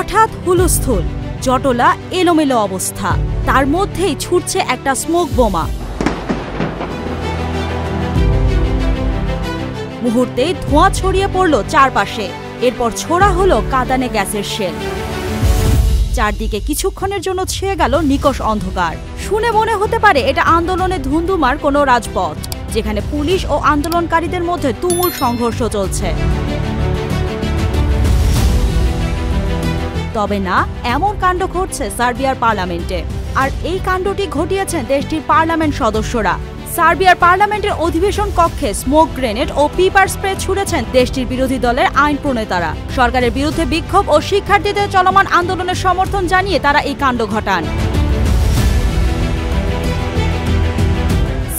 হঠাৎ হুলস্থুল, জটলা এলোমেলো অবস্থা, তার মধ্যেই ছুটছে একটা স্মোক বোমা। মুহূর্তে ধোঁয়া ছড়িয়ে পড়ল চারপাশে, এরপর ছোড়া হলো কাঁদানে গ্যাসের শেল। চারদিকে কিছুক্ষণের জন্য ছেয়ে গেল নিকষ অন্ধকার। শুনে মনে হতে পারে এটা আন্দোলনে ধুন্ধুমার কোনো রাজপথ, যেখানে পুলিশ ও আন্দোলনকারীদের মধ্যে তুমুল সংঘর্ষ চলছে। তবে না, এমন কাণ্ড ঘটছে সার্বিয়ার পার্লামেন্টে, আর এই কাণ্ডটি ঘটিয়েছেন দেশটির পার্লামেন্ট সদস্যরা। সার্বিয়ার পার্লামেন্টের অধিবেশন কক্ষে স্মোক গ্রেনেড ও পিপার স্প্রে ছুড়েছেন দেশটির বিরোধী দলের আইন প্রণেতারা। সরকারের বিরুদ্ধে বিক্ষোভ ও শিক্ষার্থীদের চলমান আন্দোলনের সমর্থন জানিয়ে তারা এই কাণ্ড ঘটান।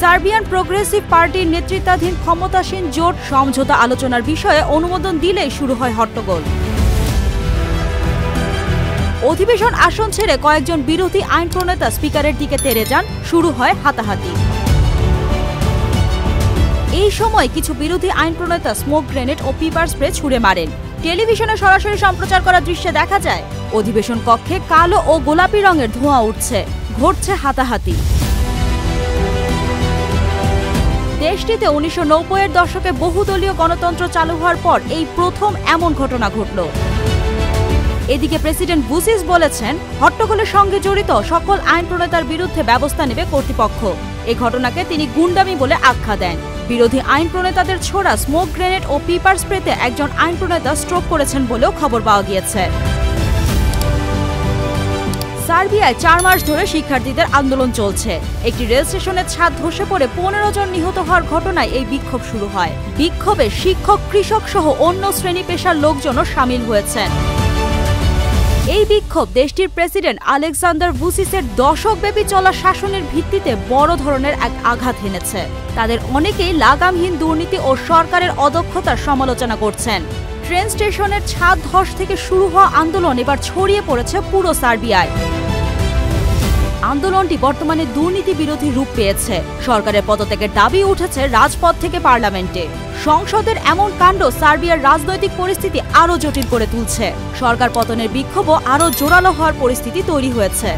সার্বিয়ান প্রোগ্রেসিভ পার্টির নেতৃত্বাধীন ক্ষমতাসীন জোট সমঝোতা আলোচনার বিষয়ে অনুমোদন দিলেই শুরু হয় হট্টগোল। অধিবেশন আসন ছেড়ে কয়েকজন বিরোধী আইন প্রণেতা স্পিকারের দিকে তেড়ে যান, শুরু হয় হাতাহাতি। এই সময় কিছু বিরোধী আইন প্রণেতা স্মোক গ্রেনেড ও পিপার স্প্রে ছুড়ে মারেন। টেলিভিশনে সরাসরি সম্প্রচার করা দৃশ্যে দেখা যায় অধিবেশন কক্ষে কালো ও গোলাপি রঙের ধোঁয়া উঠছে, ঘটছে হাতাহাতি। দেশটিতে 1990-এর দশকে বহুদলীয় গণতন্ত্র চালু হওয়ার পর এই প্রথম এমন ঘটনা ঘটল। এদিকে প্রেসিডেন্ট ভুসিচ বলেছেন, হট্টগোলের সঙ্গে জড়িত সকল আইন প্রণেতার বিরুদ্ধে ব্যবস্থা নেবে কর্তৃপক্ষ। এই ঘটনাকে তিনি গুন্ডামি বলে আখ্যা দেন। বিরোধী আইন প্রণেতাদের ছোড়া স্মোক গ্রেনেড ও পিপার স্প্রেতে একজন আইন প্রণেতা স্ট্রোক করেছেন বলেও খবর পাওয়া গিয়েছে। সার্বিয়ায় 4 মাস ধরে শিক্ষার্থীদের আন্দোলন চলছে। একটি রেল স্টেশনের ছাদ ধসে পড়ে 15 জন নিহত হওয়ার ঘটনায় এই বিক্ষোভ শুরু হয়। বিক্ষোভে শিক্ষক, কৃষক সহ অন্য শ্রেণী পেশার লোকজনও সামিল হয়েছেন। এই বিক্ষোভ দেশটির প্রেসিডেন্ট আলেকজান্ডার ভুসিচের দশকব্যাপী চলা শাসনের ভিত্তিতে বড় ধরনের এক আঘাত হেনেছে। তাদের অনেকেই লাগামহীন দুর্নীতি ও সরকারের অদক্ষতার সমালোচনা করছেন। ট্রেন স্টেশনের ছাদ ধস থেকে শুরু হওয়া আন্দোলন এবার ছড়িয়ে পড়েছে পুরো সার্বিয়ায়। আন্দোলনটি বর্তমানে দুর্নীতি বিরোধী রূপ পেয়েছে। সরকারের পদত্যাগের দাবি উঠেছে রাজপথ থেকে পার্লামেন্টে। সংসদের এমন কাণ্ড সার্বিয়ার রাজনৈতিক পরিস্থিতি আরও জটিল করে তুলছে। সরকার পতনের বিক্ষোভও আরও জোরালো হওয়ার পরিস্থিতি তৈরি হয়েছে।